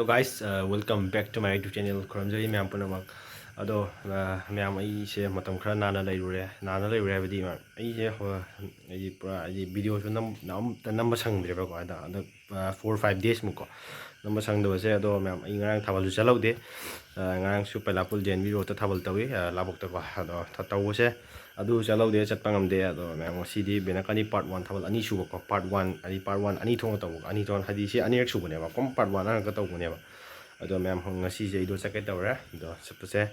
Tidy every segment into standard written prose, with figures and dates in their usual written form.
Hello guys, welcome back to my YouTube channel. Khurramjari myam punamak. Ado myam ai se matam khara nana lairure habadi ma ai se ai pura ai video so number sangdreba ko ada 4-5 days muko number sangdaba se ado myam ai ngarang thabal ju chalaude ngarang su pelapul jen video ta thabal tawi labok ta ko ado thawu se adu chalaude chatpangam de ado myam cd benakani part 1 thabal ani su ko part 1 ani thong tawu ani thong hadi se ani ek su bune ba kom part 1 an ka tawu bune ba ado myam ngasi je ido chakai tawra do sapse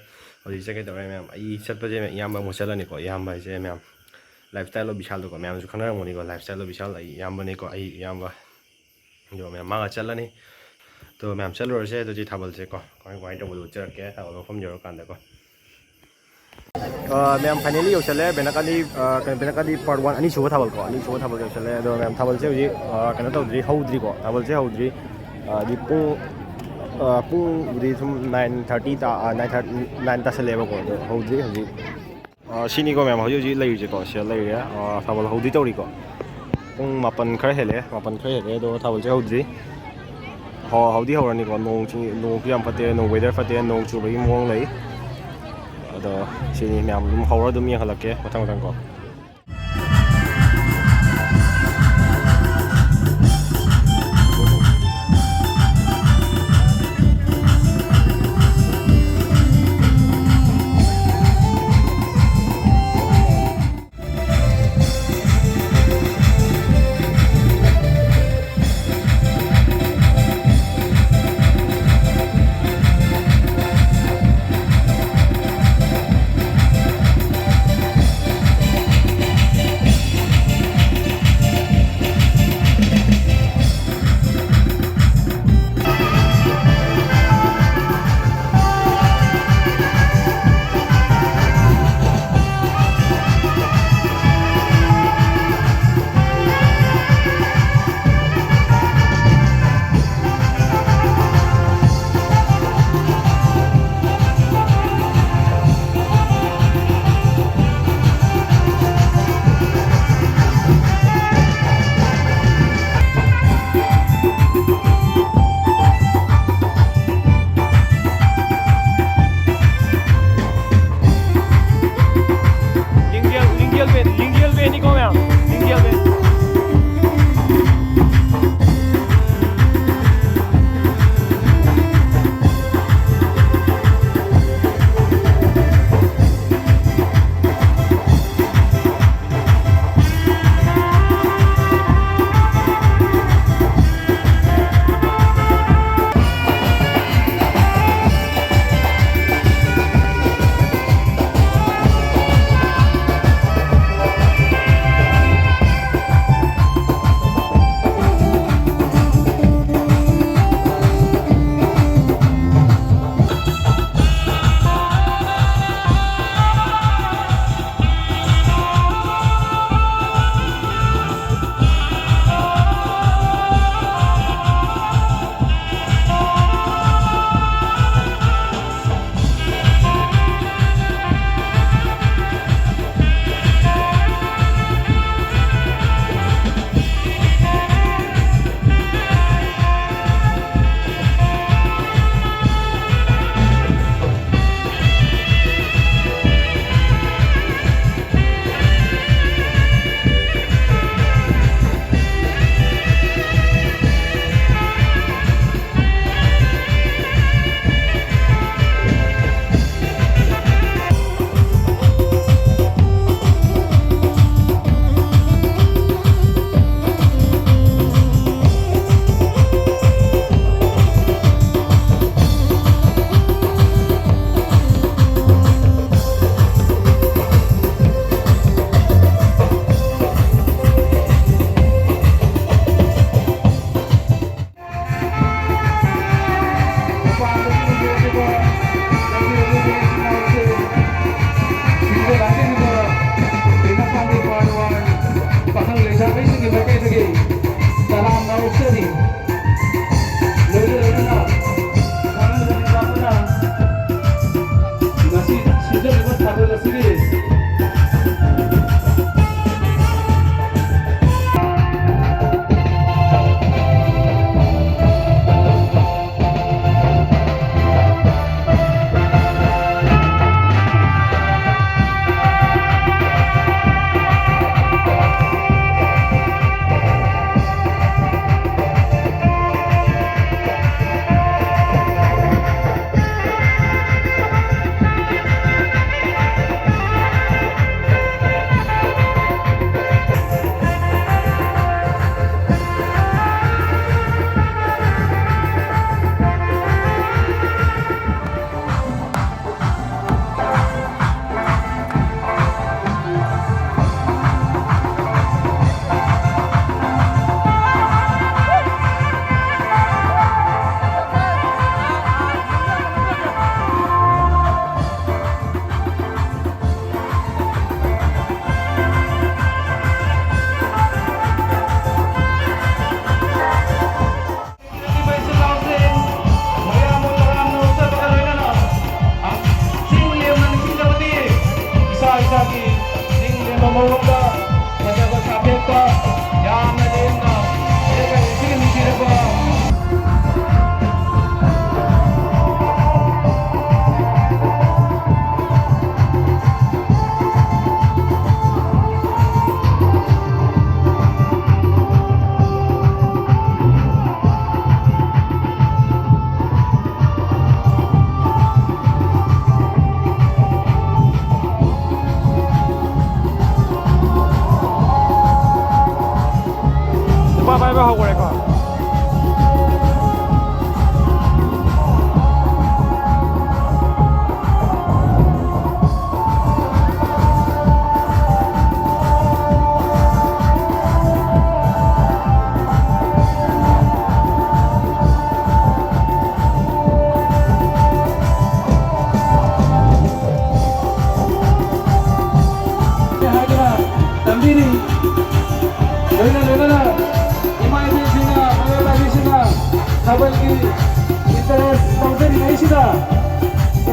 odi chakai tawra myam ai chatpa je yamba mo chalani ko yamba je myam lifestyle of bishal ko myam ju khana ngoni ko lifestyle of bishal ai yamba ne ko ai yamba do myam ma chalani to myam chalor se do ji thabal se ko koi to bulu char ke ta lo khom jor kan da ko ma'am finally योचले बेनाकाली part 1 अनि सुबह थाबल को अनि सुबह थाबल योचले दो ma'am थाबल से जी कने तौद्री हौद्री को थाबल से हौद्री दि पुंग दि सम 9:30 ता 9 ता सेलेबो को हौद्री हजि सिनी को मैम हजि लइ जे को से लइ रे थाबल हौद्री तौरी को पुंग 8 खरे हेले दो थाबल से हौद्री हौदी हौरनी को नोंग याम फते नो वेदर फते नोंग चुबगी मोंग लइ अदो सिनी मैम हौरा दुम यहलके मतंग को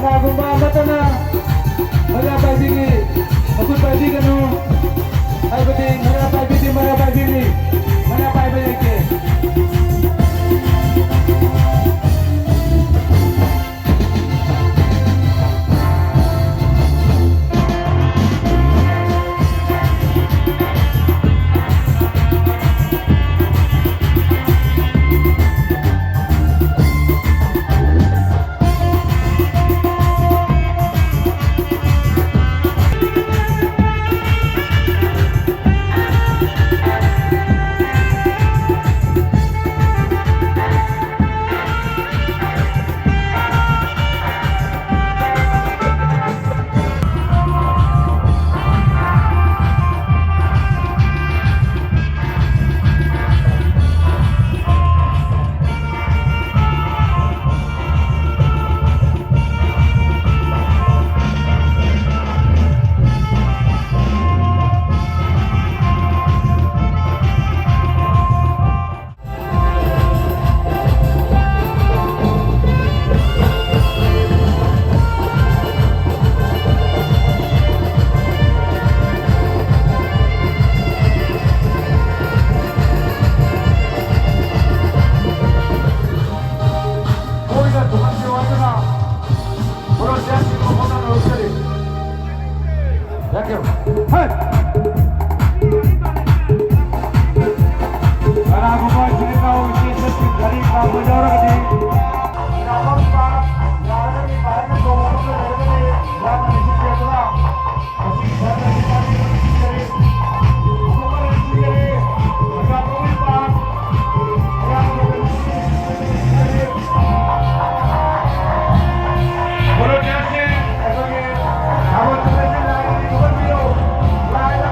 Kanagumba matana Mara paibigi Makut paibiganu Aibadi mara paibigi Mara paibigi Right.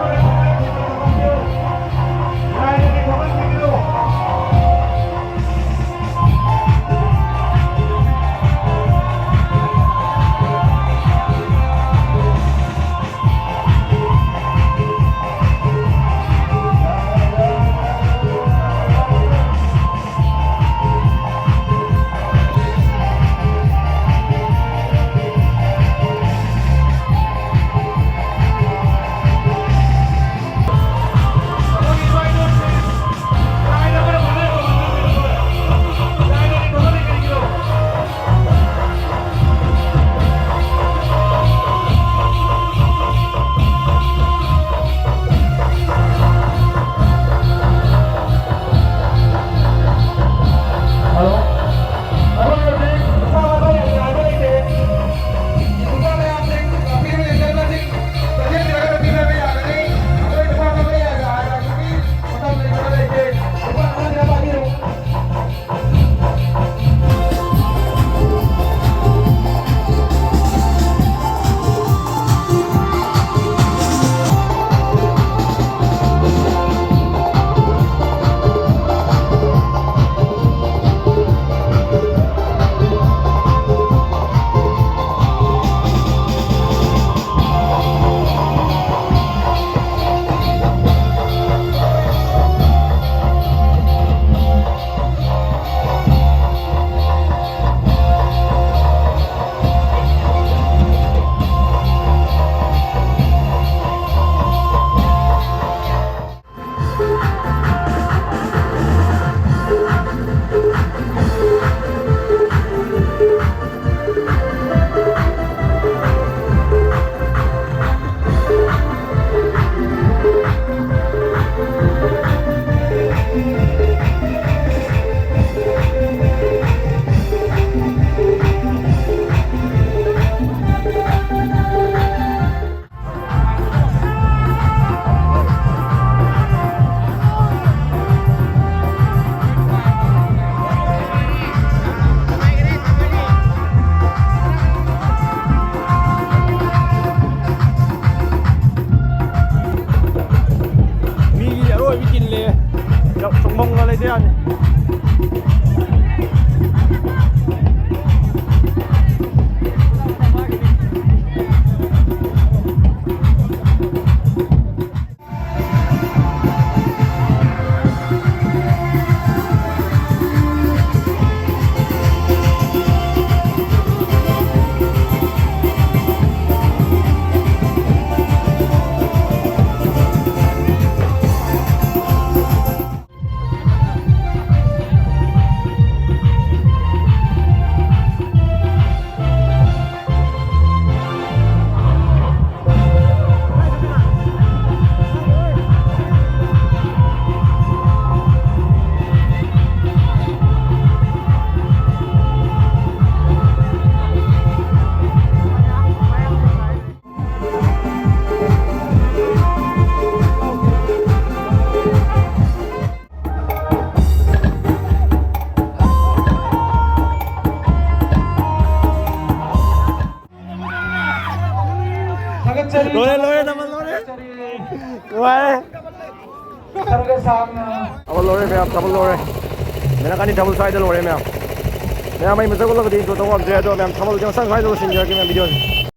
Lore, naman lore. Why? Karga samna. Double lore, ma'am. Double lore. Meron ka ni double side lore, ma'am. Kaya may masagulo ko din. Tutong wag dito, ma'am. Double yung sang side lore sinjo, ma'am. Video.